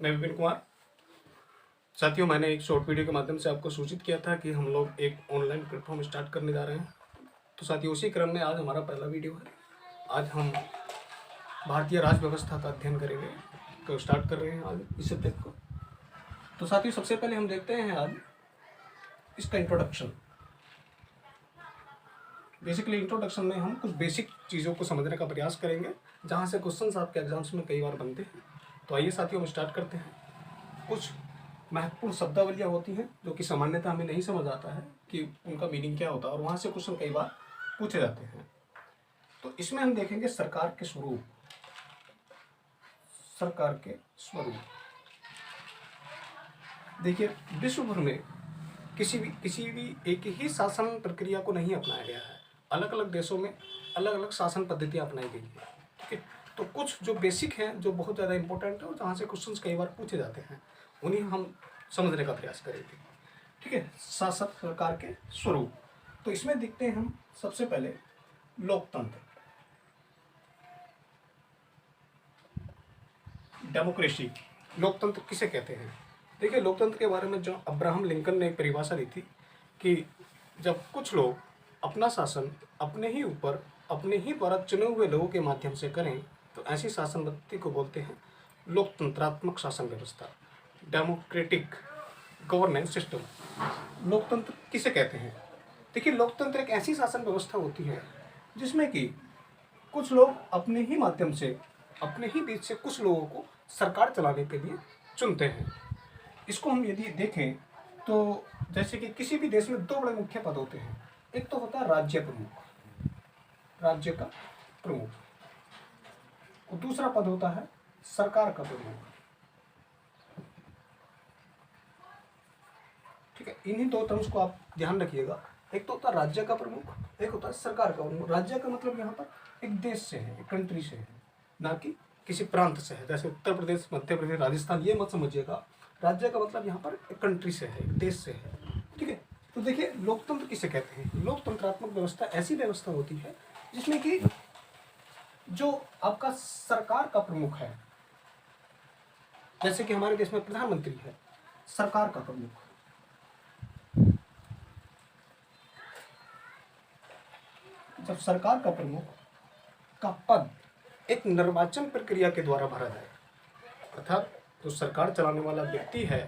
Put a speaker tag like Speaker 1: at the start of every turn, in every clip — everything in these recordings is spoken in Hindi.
Speaker 1: मैं विपिन कुमार। साथियों, मैंने एक शॉर्ट वीडियो के माध्यम से आपको सूचित किया था कि हम लोग एक ऑनलाइन प्लेटफॉर्म स्टार्ट करने जा रहे हैं। तो साथियों, उसी क्रम में आज हमारा पहला वीडियो है। आज हम भारतीय राज्य व्यवस्था का अध्ययन करेंगे, तो स्टार्ट कर रहे हैं आज इस सब्जेक्ट को। तो साथियों, सबसे पहले हम देखते हैं आज इसका इंट्रोडक्शन। बेसिकली इंट्रोडक्शन में हम कुछ बेसिक चीज़ों को समझने का प्रयास करेंगे, जहाँ से क्वेश्चन आपके एग्जाम्स में कई बार बनते हैं। तो आइए साथियों, हम स्टार्ट करते हैं। कुछ महत्वपूर्ण शब्दावलियाँ होती हैं जो कि सामान्यतः हमें नहीं समझ आता है कि उनका मीनिंग क्या होता है, और वहाँ से क्वेश्चन कई बार पूछे जाते हैं। तो इसमें हम देखेंगे सरकार के स्वरूप। सरकार के स्वरूप देखिए, विश्व भर में किसी भी एक ही शासन प्रक्रिया को नहीं अपनाया गया है। अलग अलग देशों में अलग अलग शासन पद्धतियाँ अपनाई गई है। ठीक है, तो कुछ जो बेसिक हैं, जो बहुत ज़्यादा इंपॉर्टेंट है और जहाँ से क्वेश्चंस कई बार पूछे जाते हैं, उन्हें हम समझने का प्रयास करेंगे। ठीक है, शासक सरकार के स्वरूप। तो इसमें देखते हैं हम सबसे पहले लोकतंत्र, डेमोक्रेसी। लोकतंत्र किसे कहते हैं? देखिए, लोकतंत्र के बारे में जो अब्राहम लिंकन ने एक परिभाषा दी थी कि जब कुछ लोग अपना शासन अपने ही ऊपर अपने ही द्वारा चुने हुए लोगों के माध्यम से करें, तो ऐसी शासन पद्धति को बोलते हैं लोकतंत्रात्मक शासन व्यवस्था, डेमोक्रेटिक गवर्नेंस सिस्टम। लोकतंत्र किसे कहते हैं? देखिए, लोकतंत्र एक ऐसी शासन व्यवस्था होती है जिसमें कि कुछ लोग अपने ही माध्यम से, अपने ही बीच से कुछ लोगों को सरकार चलाने के लिए चुनते हैं। इसको हम यदि देखें तो जैसे कि किसी भी देश में दो बड़े मुख्य पद होते हैं। एक तो होता है राज्य प्रमुख, राज्य का प्रमुख, और दूसरा पद होता है सरकार का प्रमुख। ठीक है, इन्हीं दो टर्म्स को आप ध्यान रखिएगा। एक तो होता है राज्य का प्रमुख, एक होता है सरकार का प्रमुख। राज्य का मतलब यहाँ पर एक देश से है, एक कंट्री से है, ना कि किसी प्रांत से है। जैसे उत्तर प्रदेश, मध्य प्रदेश, राजस्थान, ये मत समझिएगा। राज्य का मतलब यहाँ पर एक कंट्री से है, एक देश से है। ठीक है, तो देखिए, लोकतंत्र किसे कहते हैं? लोकतंत्रात्मक व्यवस्था ऐसी व्यवस्था होती है जिसमें कि जो आपका सरकार का प्रमुख है, जैसे कि हमारे देश में प्रधानमंत्री है, सरकार का प्रमुख। जब सरकार का प्रमुख का पद एक निर्वाचन प्रक्रिया के द्वारा भरा जाए, अर्थात जो सरकार चलाने वाला व्यक्ति है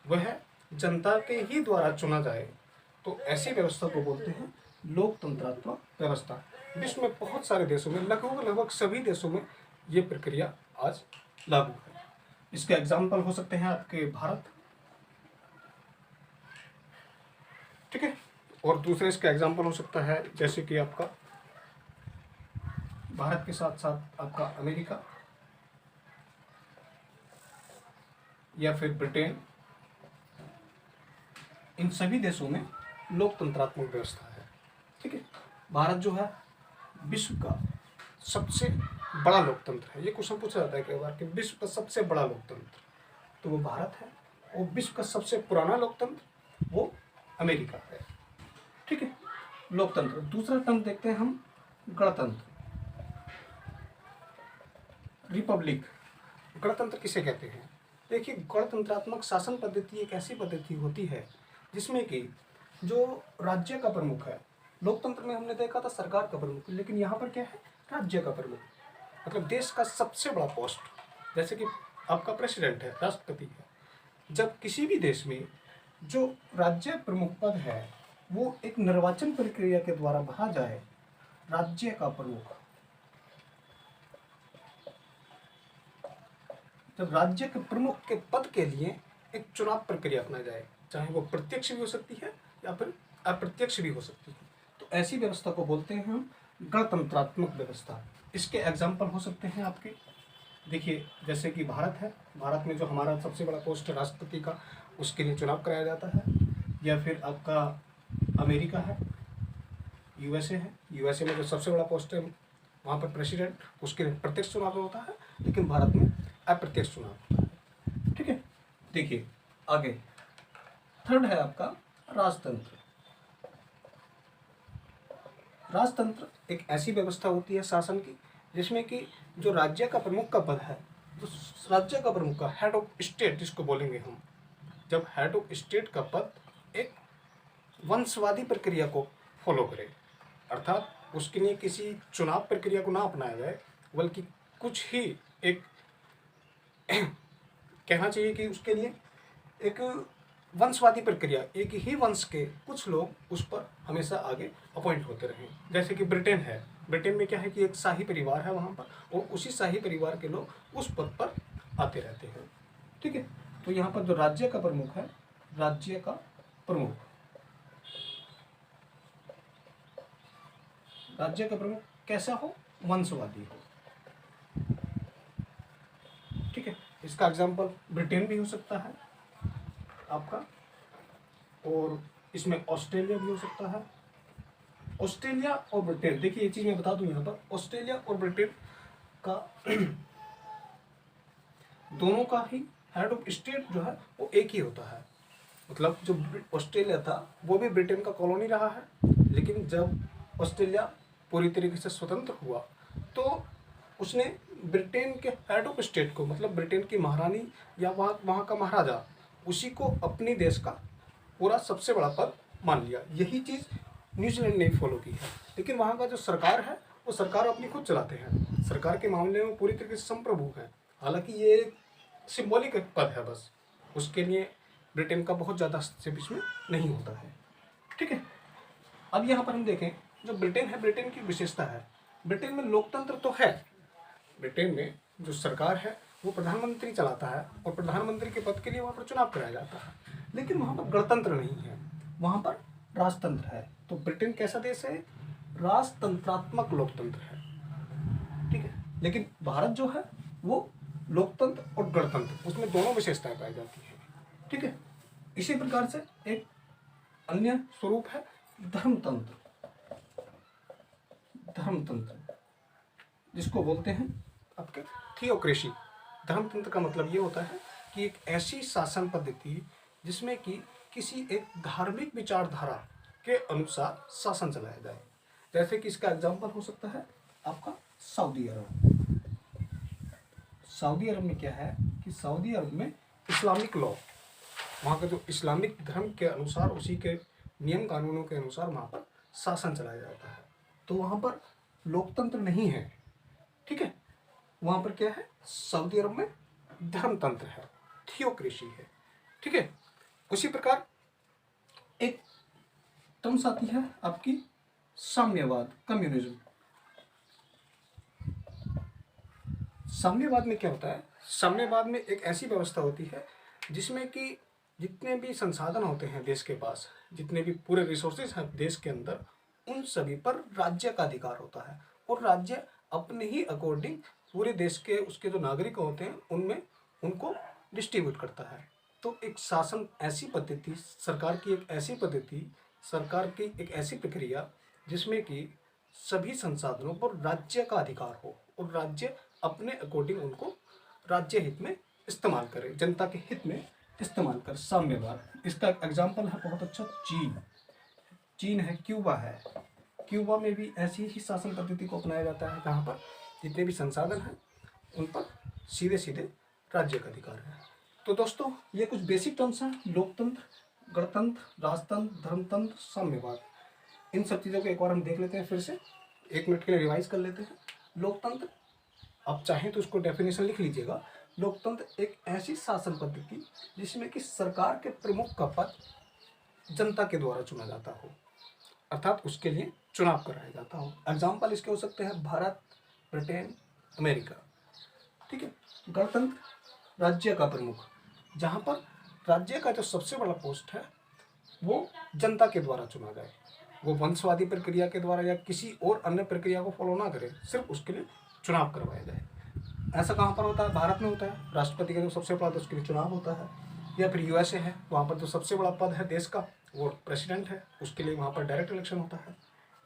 Speaker 1: वह जनता के ही द्वारा चुना जाए, तो ऐसी व्यवस्था को बोलते हैं लोकतंत्रात्मक व्यवस्था। विश्व में बहुत सारे देशों में, लगभग सभी देशों में ये प्रक्रिया आज लागू है। इसके एग्जाम्पल हो सकते हैं आपके भारत। ठीक है, और दूसरे इसका एग्जाम्पल हो सकता है जैसे कि आपका भारत के साथ साथ आपका अमेरिका या फिर ब्रिटेन। इन सभी देशों में लोकतंत्रात्मक व्यवस्था है। ठीक है, भारत जो है विश्व का सबसे बड़ा लोकतंत्र है। ये क्वेश्चन पूछा जाता है कई बार कि विश्व का सबसे बड़ा लोकतंत्र, तो वो भारत है। और विश्व का सबसे पुराना लोकतंत्र वो अमेरिका है। ठीक है, लोकतंत्र। दूसरा टर्म देखते हैं हम, गणतंत्र, रिपब्लिक। गणतंत्र किसे कहते हैं? देखिए, गणतंत्रात्मक शासन पद्धति एक ऐसी पद्धति होती है जिसमें कि जो राज्य का प्रमुख है, लोकतंत्र में हमने देखा था सरकार का प्रमुख, लेकिन यहाँ पर क्या है? राज्य का प्रमुख, मतलब देश का सबसे बड़ा पोस्ट, जैसे कि आपका प्रेसिडेंट है, राष्ट्रपति है। जब किसी भी देश में जो राज्य प्रमुख पद है वो एक निर्वाचन प्रक्रिया के द्वारा भरा जाए, राज्य का प्रमुख, जब राज्य के प्रमुख के पद के लिए एक चुनाव प्रक्रिया अपनाई जाए, चाहे वो प्रत्यक्ष भी हो सकती है या फिर अप्रत्यक्ष भी हो सकती है, तो ऐसी व्यवस्था को बोलते हैं हम गणतंत्रात्मक व्यवस्था। इसके एग्जाम्पल हो सकते हैं आपके, देखिए जैसे कि भारत है, भारत में जो हमारा सबसे बड़ा पोस्ट है राष्ट्रपति का, उसके लिए चुनाव कराया जाता है। या फिर आपका अमेरिका है, यूएसए है, यूएसए में जो सबसे बड़ा पोस्ट है वहाँ पर प्रेसिडेंट, उसके लिए प्रत्यक्ष चुनाव होता है, लेकिन भारत में अप्रत्यक्ष चुनाव होता है। ठीक है, देखिए आगे थर्ड है आपका राजतंत्र। राजतंत्र एक ऐसी व्यवस्था होती है शासन की जिसमें कि जो राज्य का प्रमुख का पद है तो राज्य का प्रमुख का हेड ऑफ स्टेट जिसको बोलेंगे हम, जब हेड ऑफ स्टेट का पद एक वंशवादी प्रक्रिया को फॉलो करे, अर्थात उसके लिए किसी चुनाव प्रक्रिया को ना अपनाया जाए, बल्कि कुछ ही एक कहना चाहिए कि उसके लिए एक वंशवादी प्रक्रिया, एक ही वंश के कुछ लोग उस पर हमेशा आगे अपॉइंट होते रहे। जैसे कि ब्रिटेन है, ब्रिटेन में क्या है कि एक शाही परिवार है वहाँ पर, और उसी शाही परिवार के लोग उस पद पर आते रहते हैं। ठीक है, तो यहाँ पर जो राज्य का प्रमुख है, राज्य का प्रमुख, राज्य का प्रमुख कैसा हो, वंशवादी हो। ठीक है, इसका एग्जाम्पल ब्रिटेन भी हो सकता है आपका, और इसमें ऑस्ट्रेलिया भी हो सकता है। ऑस्ट्रेलिया और ब्रिटेन, देखिए ये चीज मैं बता दूं यहाँ पर, ऑस्ट्रेलिया और ब्रिटेन का दोनों का ही हेड ऑफ स्टेट जो है वो एक ही होता है। मतलब जो ऑस्ट्रेलिया था वो भी ब्रिटेन का कॉलोनी रहा है, लेकिन जब ऑस्ट्रेलिया पूरी तरीके से स्वतंत्र हुआ तो उसने ब्रिटेन के हेड ऑफ स्टेट को, मतलब ब्रिटेन की महारानी या वहाँ का महाराजा, उसी को अपनी देश का पूरा सबसे बड़ा पद मान लिया। यही चीज़ न्यूजीलैंड ने फॉलो की है, लेकिन वहाँ का जो सरकार है वो सरकार अपनी खुद चलाते हैं, सरकार के मामले में पूरी तरीके से संप्रभु है। हालांकि ये सिंबॉलिक पद है बस, उसके लिए ब्रिटेन का बहुत ज़्यादा हस्तक्षेप इसमें नहीं होता है। ठीक है, अब यहाँ पर हम देखें जो ब्रिटेन है, ब्रिटेन की विशेषता है, ब्रिटेन में लोकतंत्र तो है, ब्रिटेन में जो सरकार है वो प्रधानमंत्री चलाता है, और प्रधानमंत्री के पद के लिए वहाँ पर चुनाव कराया जाता है, लेकिन वहाँ पर गणतंत्र नहीं है, वहाँ पर राजतंत्र है। तो ब्रिटेन कैसा देश है, राजतंत्रात्मक लोकतंत्र है। ठीक है, लेकिन भारत जो है वो लोकतंत्र और गणतंत्र, उसमें दोनों विशेषताएं पाई जाती है। ठीक है, इसी प्रकार से एक अन्य स्वरूप है धर्मतंत्र, धर्मतंत्र जिसको बोलते हैं आपके थियोक्रेसी। धर्मतंत्र का मतलब ये होता है कि एक ऐसी शासन पद्धति जिसमें कि किसी एक धार्मिक विचारधारा के अनुसार शासन चलाया जाए। जैसे कि इसका एग्जाम्पल हो सकता है आपका सऊदी अरब। सऊदी अरब में क्या है कि सऊदी अरब में इस्लामिक लॉ, वहाँ का जो इस्लामिक धर्म के अनुसार, उसी के नियम कानूनों के अनुसार वहाँ पर शासन चलाया जाता है। तो वहाँ पर लोकतंत्र नहीं है। ठीक है, वहाँ पर क्या है, सऊदी अरब में धर्मतंत्र है, थियोक्रेसी है। ठीक है, उसी प्रकार एक टर्म्स आती है आपकी साम्यवाद, कम्युनिज्म। साम्यवाद में क्या होता है, साम्यवाद में एक ऐसी व्यवस्था होती है जिसमें कि जितने भी संसाधन होते हैं देश के पास, जितने भी पूरे रिसोर्सेज हैं देश के अंदर, उन सभी पर राज्य का अधिकार होता है, और राज्य अपने ही अकॉर्डिंग पूरे देश के उसके जो नागरिक होते हैं उनमें उनको डिस्ट्रीब्यूट करता है। तो एक शासन ऐसी पद्धति, सरकार की एक ऐसी पद्धति, सरकार की एक ऐसी प्रक्रिया जिसमें कि सभी संसाधनों पर राज्य का अधिकार हो, और राज्य अपने अकॉर्डिंग उनको राज्य हित में इस्तेमाल करे, जनता के हित में इस्तेमाल कर, साम्यवाद। इसका एग्जाम्पल है बहुत अच्छा चीन, चीन है, क्यूबा है, क्यूबा में भी ऐसी ही शासन पद्धति को अपनाया जाता है जहाँ पर जितने भी संसाधन हैं उन पर सीधे सीधे राज्य का अधिकार है। तो दोस्तों ये कुछ बेसिक टर्म्स हैं, लोकतंत्र, गणतंत्र, राजतंत्र, धर्मतंत्र, साम्यवाद। इन सब चीज़ों को एक बार हम देख लेते हैं, फिर से 1 मिनट के लिए रिवाइज कर लेते हैं। लोकतंत्र, आप चाहें तो उसको डेफिनेशन लिख लीजिएगा। लोकतंत्र एक ऐसी शासन पद्धति जिसमें कि सरकार के प्रमुख का पद जनता के द्वारा चुना जाता हो, अर्थात उसके लिए चुनाव कराया जाता हो। एग्जाम्पल इसके हो सकते हैं भारत, ब्रिटेन, अमेरिका। ठीक है, गणतंत्र, राज्य का प्रमुख, जहाँ पर राज्य का जो सबसे बड़ा पोस्ट है वो जनता के द्वारा चुना जाए, वो वंशवादी प्रक्रिया के द्वारा या किसी और अन्य प्रक्रिया को फॉलो ना करे, सिर्फ उसके लिए चुनाव करवाया जाए। ऐसा कहाँ पर होता है, भारत में होता है, राष्ट्रपति का जो सबसे बड़ा उसके लिए चुनाव होता है। या फिर यूएसए है, वहाँ पर जो सबसे बड़ा पद है देश का वो प्रेसिडेंट है, उसके लिए वहाँ पर डायरेक्ट इलेक्शन होता है।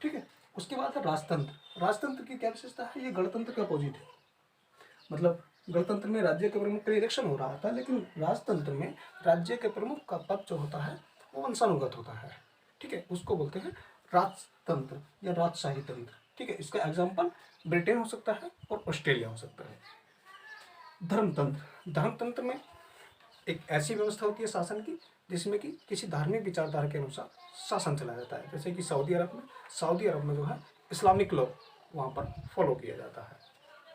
Speaker 1: ठीक है, उसके बाद है राजतंत्र। राजतंत्र की क्या विशेषता है, ये गणतंत्र के अपोजिट है। मतलब गणतंत्र में राज्य के प्रमुख के लिए इलेक्शन हो रहा था, लेकिन राजतंत्र में राज्य के प्रमुख का पद जो होता है वो वंशानुगत होता है। ठीक है, उसको बोलते हैं राजतंत्र या राजशाही तंत्र। ठीक है, इसका एग्जाम्पल ब्रिटेन हो सकता है और ऑस्ट्रेलिया हो सकता है। धर्मतंत्र में एक ऐसी व्यवस्था होती है शासन की जिसमें कि किसी धार्मिक विचारधारा के अनुसार शासन चला जाता है। जैसे कि सऊदी अरब में जो है इस्लामिक लॉ वहाँ पर फॉलो किया जाता है।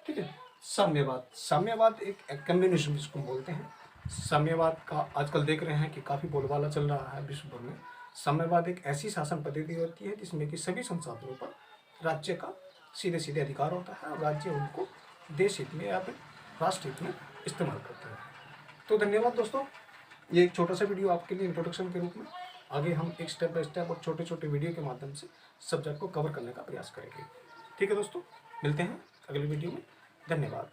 Speaker 1: ठीक है। साम्यवाद एक कम्युनिज्म जिसको बोलते हैं। साम्यवाद का आजकल देख रहे हैं कि काफ़ी बोलबाला चल रहा है विश्व भर में। साम्यवाद एक ऐसी शासन पद्धति होती है जिसमें कि सभी संसाधनों पर राज्य का सीधे सीधे अधिकार होता है और राज्य उनको देश हित में या फिर राष्ट्र हित में इस्तेमाल करते हैं। तो धन्यवाद दोस्तों, ये एक छोटा सा वीडियो आपके लिए इंट्रोडक्शन के रूप में। आगे हम एक स्टेप बाय स्टेप और छोटे छोटे वीडियो के माध्यम से सब्जेक्ट को कवर करने का प्रयास करेंगे। ठीक है दोस्तों, मिलते हैं अगली वीडियो में। धन्यवाद।